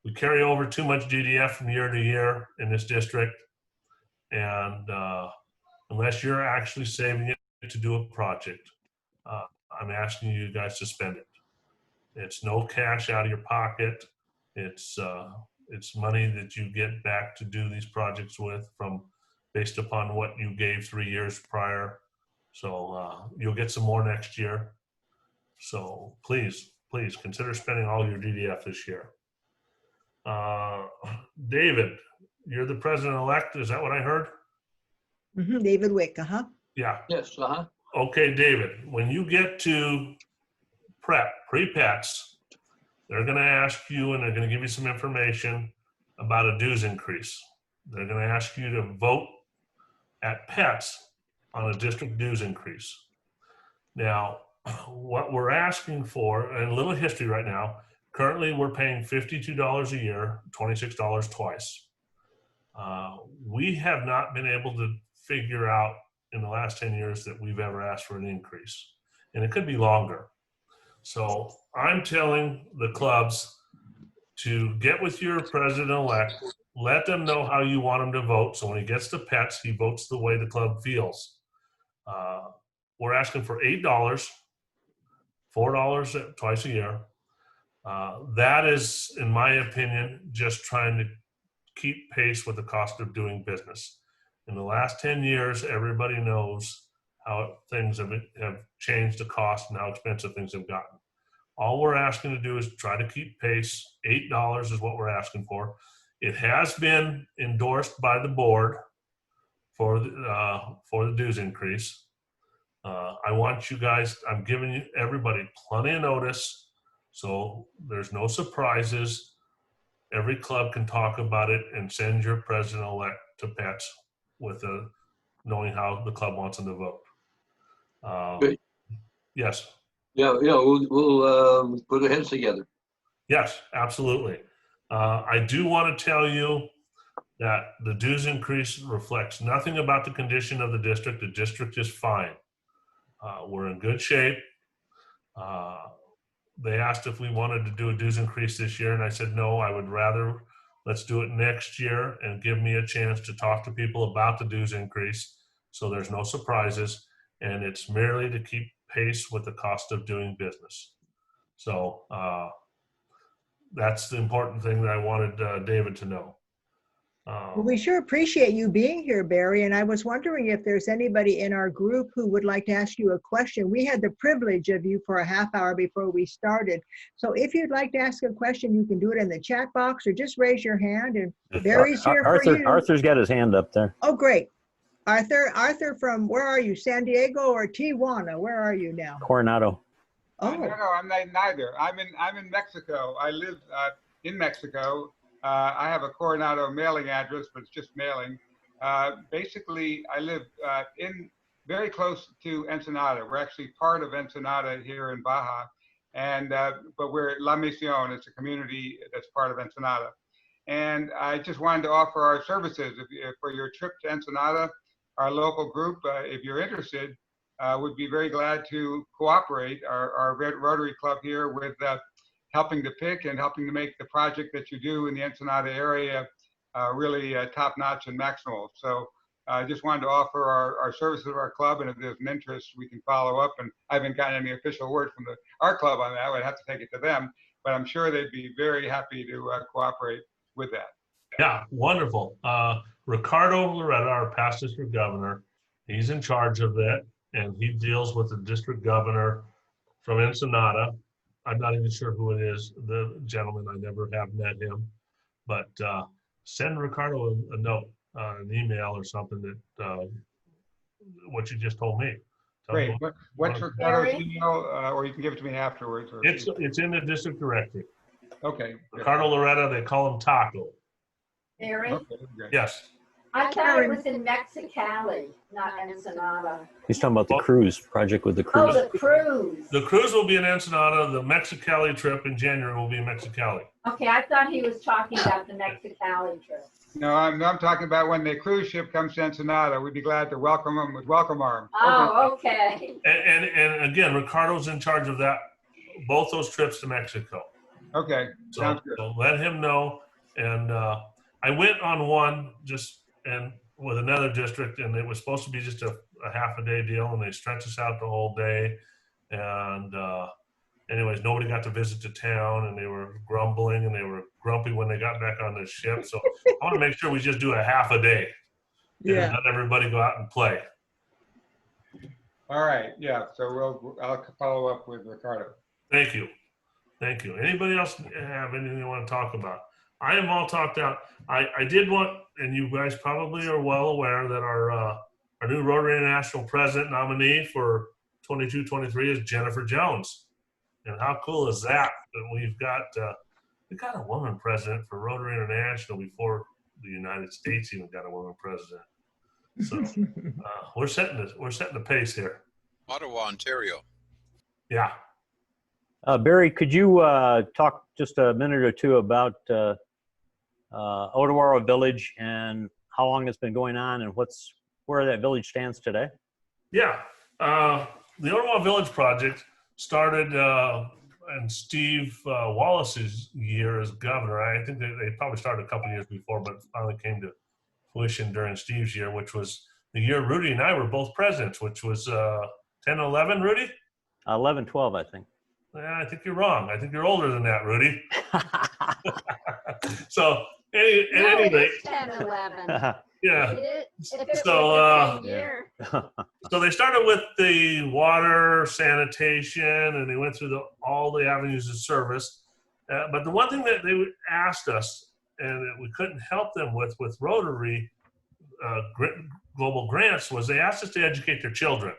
We carry over too much DDF from year to year in this district. And unless you're actually saving it to do a project, I'm asking you guys to spend it. It's no cash out of your pocket. It's money that you get back to do these projects with based upon what you gave 3 years prior. So you'll get some more next year. So please consider spending all your DDF this year. David, you're the president-elect. Is that what I heard? Mm-hmm. David Wick, Yeah. Yes, Okay, David, when you get to pre-pets, they're going to ask you, and they're going to give you some information about a dues increase. They're going to ask you to vote at pets on a district dues increase. Now, what we're asking for, and a little history right now, currently we're paying $52 a year, $26 twice. We have not been able to figure out in the last 10 years that we've ever asked for an increase, and it could be longer. So I'm telling the clubs to get with your president-elect, let them know how you want him to vote. So when he gets to pets, he votes the way the club feels. We're asking for $8, $4 twice a year. That is, in my opinion, just trying to keep pace with the cost of doing business. In the last 10 years, everybody knows how things have changed the cost and how expensive things have gotten. All we're asking to do is try to keep pace. $8 is what we're asking for. It has been endorsed by the board for the dues increase. I want you guys, I'm giving everybody plenty of notice, so there's no surprises. Every club can talk about it and send your president-elect to Pets with knowing how the club wants them to vote. Great. Yes. Yeah, we'll put our heads together. Yes, absolutely. I do want to tell you that the dues increase reflects nothing about the condition of the district. The district is fine. We're in good shape. They asked if we wanted to do a dues increase this year, and I said, no, I would rather let's do it next year and give me a chance to talk to people about the dues increase so there's no surprises, and it's merely to keep pace with the cost of doing business. So that's the important thing that I wanted David to know. Well, we sure appreciate you being here, Barry. And I was wondering if there's anybody in our group who would like to ask you a question. We had the privilege of you for a half hour before we started. So if you'd like to ask a question, you can do it in the chat box or just raise your hand, and Barry's here for you. Arthur's got his hand up there. Oh, great. Arthur from, where are you? San Diego or Tijuana? Where are you now? Coronado. Oh. No, I'm neither. I'm in Mexico. I live in Mexico. I have a Coronado mailing address, but it's just mailing. Basically, I live very close to Ensenada. We're actually part of Ensenada here in Baja, and but we're La Misión. It's a community that's part of Ensenada. And I just wanted to offer our services for your trip to Ensenada. Our local group, if you're interested, would be very glad to cooperate. Our Rotary Club here with helping to pick and helping to make the project that you do in the Ensenada area really top-notch and maximal. So I just wanted to offer our services of our club, and if there's an interest, we can follow up. And I haven't gotten any official word from our club on that. I'd have to take it to them, but I'm sure they'd be very happy to cooperate with that. Yeah, wonderful. Ricardo Loretta, our past district governor, he's in charge of it, and he deals with the district governor from Ensenada. I'm not even sure who it is, the gentleman. I never have met him, but send Ricardo a note, an email or something that what you just told me. Great. What's Ricardo's email, or you can give it to me afterwards. Or it's in the district directory. Okay. Ricardo Loretta, they call him Taco. Barry? Okay, yes. I thought it was in Mexicali, not Ensenada. He's talking about the cruise project with the cruise. Oh, the cruise. The cruise will be in Ensenada. The Mexicali trip in January will be in Mexicali. Okay, I thought he was talking about the Mexicali trip. No, I'm talking about when the cruise ship comes to Ensenada. We'd be glad to welcome them with welcome arms. Oh, okay. And again, Ricardo's in charge of that, both those trips to Mexico. Okay, sounds good. So let him know. And I went on one and with another district, and it was supposed to be just a half a day deal, and they stretched us out the whole day. And anyways, nobody got to visit the town, and they were grumbling and they were grumpy when they got back on the ship. So I want to make sure we just do a half a day. Yeah. And let everybody go out and play. All right. Yeah. So I'll follow up with Ricardo. Thank you. Thank you. Anybody else have anything they want to talk about? I am all talked out. I did want, and you guys probably are well aware that our new Rotary International President nominee for 22-23 is Jennifer Jones. And how cool is that? That we've got a woman president for Rotary International before the United States even got a woman president. So we're setting the pace here. Ottawa, Ontario. Yeah. Barry, could you talk just a minute or two about Otawara Village and how long it's been going on and where that village stands today? Yeah. The Ottawa Village project started in Steve Wallace's year as governor. I think they probably started a couple years before, but finally came to fruition during Steve's year, which was the year Rudy and I were both presidents, which was 10-11, Rudy? 11-12, I think. Yeah, I think you're wrong. I think you're older than that, Rudy. So, anyway. 10-11. Yeah. So they started with the water, sanitation, and they went through all the avenues of service. But the one thing that they asked us, and that we couldn't help them with Rotary Global Grants, was they asked us to educate their children.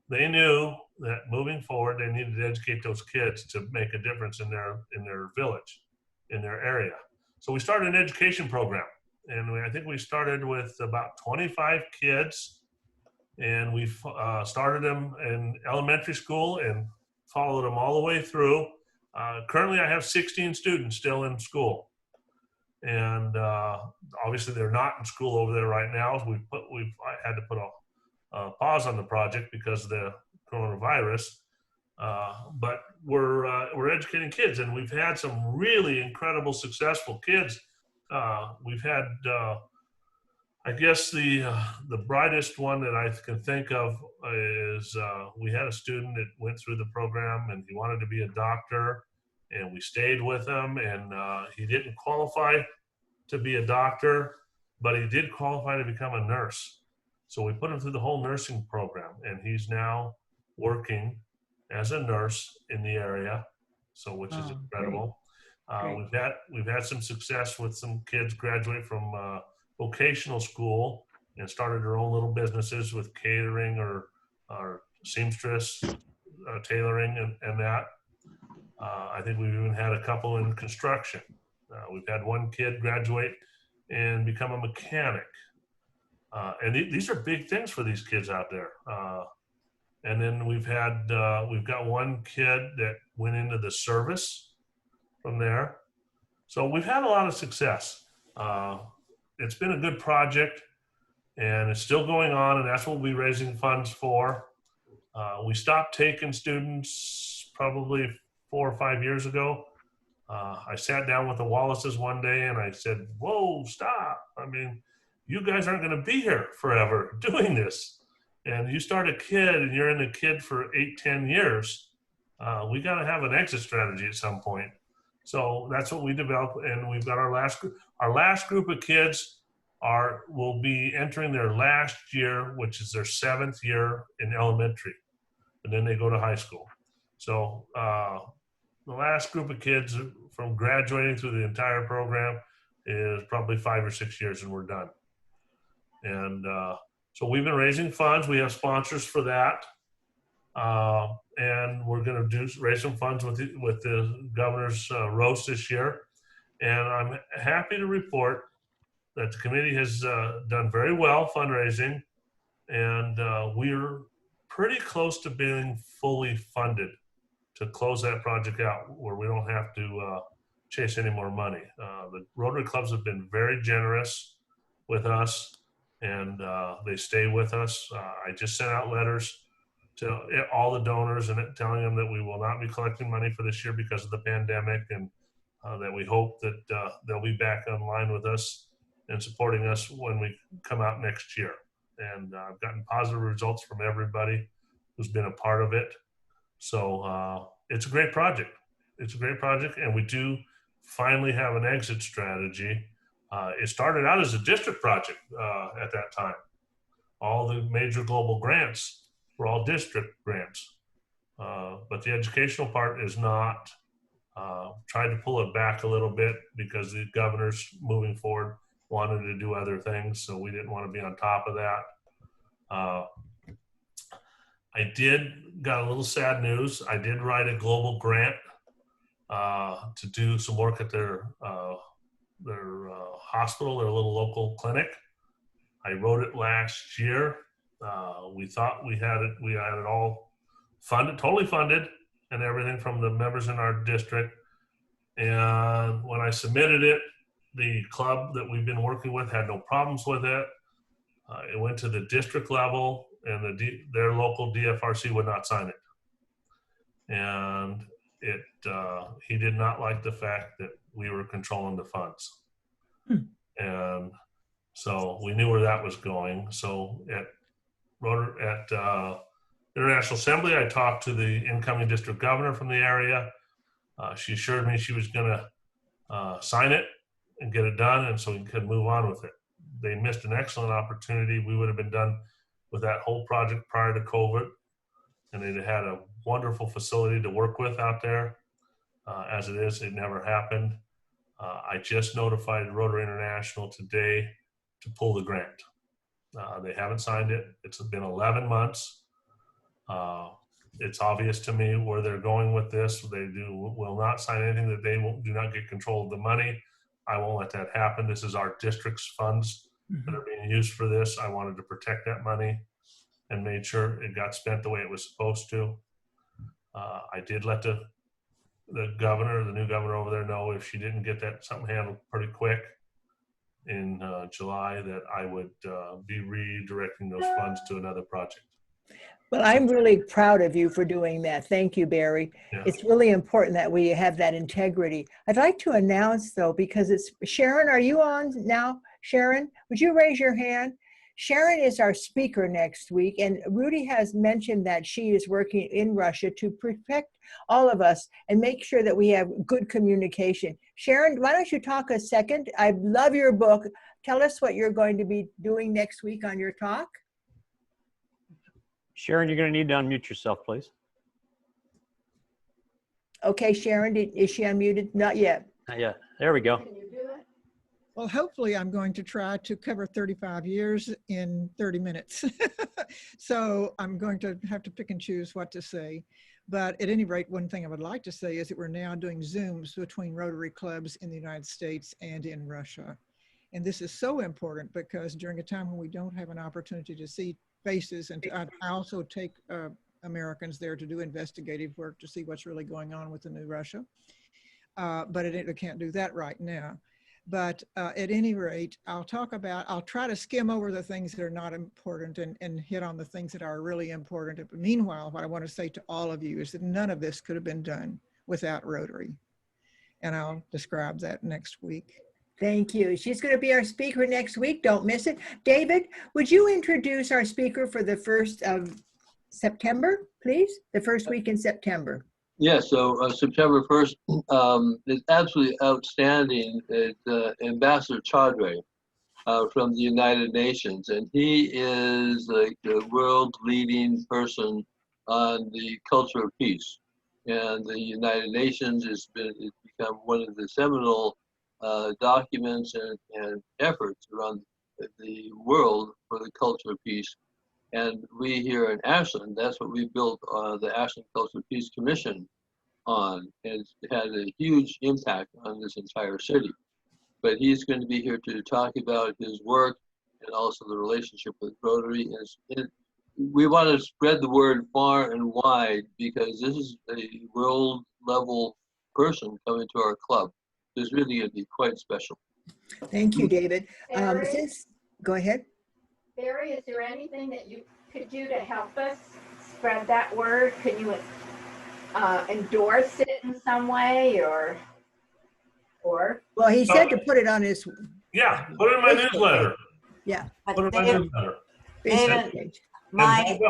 They knew that moving forward, they needed to educate those kids to make a difference in their village, in their area. So we started an education program, and I think we started with about 25 kids, and we started them in elementary school and followed them all the way through. Currently, I have 16 students still in school, and obviously they're not in school over there right now. I had to put a pause on the project because of the coronavirus. But we're educating kids, and we've had some really incredible, successful kids. We've had, I guess the brightest one that I can think of is we had a student that went through the program, and he wanted to be a doctor, and we stayed with him, and he didn't qualify to be a doctor, but he did qualify to become a nurse. So we put him through the whole nursing program, and he's now working as a nurse in the area, so which is incredible. We've had some success with some kids graduate from vocational school and started their own little businesses with catering or seamstress, tailoring, and that. I think we've even had a couple in construction. We've had one kid graduate and become a mechanic. And these are big things for these kids out there. And then we've got one kid that went into the service from there. So we've had a lot of success. It's been a good project, and it's still going on, and that's what we'll be raising funds for. We stopped taking students probably 4 or 5 years ago. I sat down with the Wallaces one day and I said, whoa, stop. I mean, you guys aren't going to be here forever doing this. And you start a kid and you're in a kid for 8-10 years. We got to have an exit strategy at some point. So that's what we developed. And we've got our last group of kids will be entering their last year, which is their 7th year in elementary. And then they go to high school. So the last group of kids from graduating through the entire program is probably 5 or 6 years, and we're done. And so we've been raising funds. We have sponsors for that. And we're going to raise some funds with the governor's roast this year. And I'm happy to report that the committee has done very well fundraising, and we're pretty close to being fully funded to close that project out where we don't have to chase any more money. The Rotary clubs have been very generous with us, and they stay with us. I just sent out letters to all the donors and telling them that we will not be collecting money for this year because of the pandemic, and that we hope that they'll be back online with us and supporting us when we come out next year. And I've gotten positive results from everybody who's been a part of it. So it's a great project. It's a great project, and we do finally have an exit strategy. It started out as a district project at that time. All the major global grants were all district grants. But the educational part is not. Tried to pull it back a little bit because the governors moving forward wanted to do other things, so we didn't want to be on top of that. I got a little sad news. I did write a global grant to do some work at their hospital, their little local clinic. I wrote it last year. We thought we had it all funded, totally funded, and everything from the members in our district. And when I submitted it, the club that we've been working with had no problems with it. It went to the district level, and their local DFRC would not sign it. And he did not like the fact that we were controlling the funds. And so we knew where that was going. So at International Assembly, I talked to the incoming district governor from the area. She assured me she was going to sign it and get it done, and so we could move on with it. They missed an excellent opportunity. We would have been done with that whole project prior to COVID, and they had a wonderful facility to work with out there. As it is, it never happened. I just notified Rotary International today to pull the grant. They haven't signed it. It's been 11 months. It's obvious to me where they're going with this. They will not sign anything that they do not get control of the money. I won't let that happen. This is our district's funds that are being used for this. I wanted to protect that money and made sure it got spent the way it was supposed to. I did let the governor, the new governor over there, know if she didn't get that something handled pretty quick in July, that I would be redirecting those funds to another project. Well, I'm really proud of you for doing that. Thank you, Barry. Yeah. It's really important that we have that integrity. I'd like to announce, though, because it's Sharon, are you on now? Sharon, would you raise your hand? Sharon is our speaker next week, and Rudy has mentioned that she is working in Russia to protect all of us and make sure that we have good communication. Sharon, why don't you talk a second? I love your book. Tell us what you're going to be doing next week on your talk. Sharon, you're going to need to unmute yourself, please. Okay, Sharon, is she unmuted? Not yet. Not yet. There we go. Well, hopefully I'm going to try to cover 35 years in 30 minutes. So I'm going to have to pick and choose what to say. But at any rate, one thing I would like to say is that we're now doing Zooms between Rotary clubs in the United States and in Russia. And this is so important because during a time when we don't have an opportunity to see faces, and I also take Americans there to do investigative work to see what's really going on with the new Russia. But I can't do that right now. But at any rate, I'll try to skim over the things that are not important and hit on the things that are really important. But meanwhile, what I want to say to all of you is that none of this could have been done without Rotary. And I'll describe that next week. Thank you. She's going to be our speaker next week. Don't miss it. David, would you introduce our speaker for the 1st of September, please? The first week in September. Yeah, so September 1st is absolutely outstanding. It's Ambassador Chaudhry from the United Nations, and he is like the world leading person on the culture of peace. And the United Nations it's become one of the seminal documents and efforts around the world for the culture of peace. And we here in Ashland, that's what we built the Ashland Culture of Peace Commission on. And it's had a huge impact on this entire city. But he's going to be here to talk about his work and also the relationship with Rotary. And we want to spread the word far and wide because this is a world level person coming to our club. It's really going to be quite special. Thank you, David. Barry? Go ahead. Barry, is there anything that you could do to help us spread that word? Can you endorse it in some way or? Well, he said to put it on his. Yeah, put it in my newsletter. Yeah. Put it in my newsletter. David,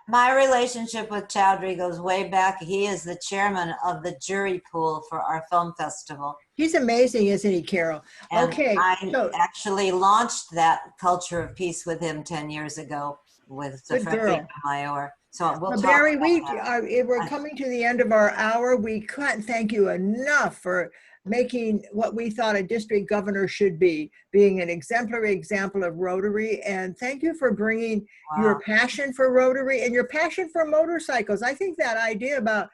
my relationship with Chaudhry goes way back. He is the chairman of the jury pool for our film festival. He's amazing, isn't he, Carol? And okay. I actually launched that culture of peace with him 10 years ago with Zefrem Mayor. So we'll talk Barry, about we're coming to the end of our hour. We can't thank you enough for making what we thought a district governor should be, being an exemplary example of Rotary. And thank you for bringing your passion for Rotary and your passion for motorcycles. I think that idea about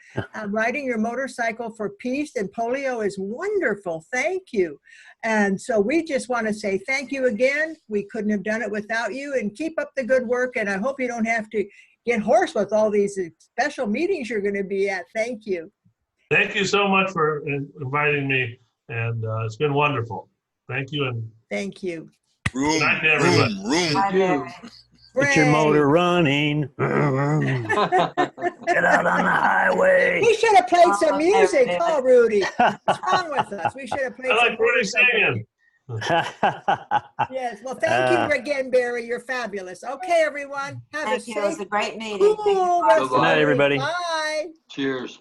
riding your motorcycle for peace and polio is wonderful. Thank you. And so we just want to say thank you again. We couldn't have done it without you, and keep up the good work. And I hope you don't have to get hoarse with all these special meetings you're going to be at. Thank you. Thank you so much for inviting me, and it's been wonderful. Thank you. And thank you. Good night to everybody. Get your motor running. Get out on the highway. We should have played some music, huh, Rudy? What's wrong with us? We should have played I like Rudy singing. Yes, well, thank you again, Barry. You're fabulous. Okay, everyone. Have Thank a you. safe, It was a great meeting. cool Thank you. rest of Good night, the week. everybody. Bye. Cheers.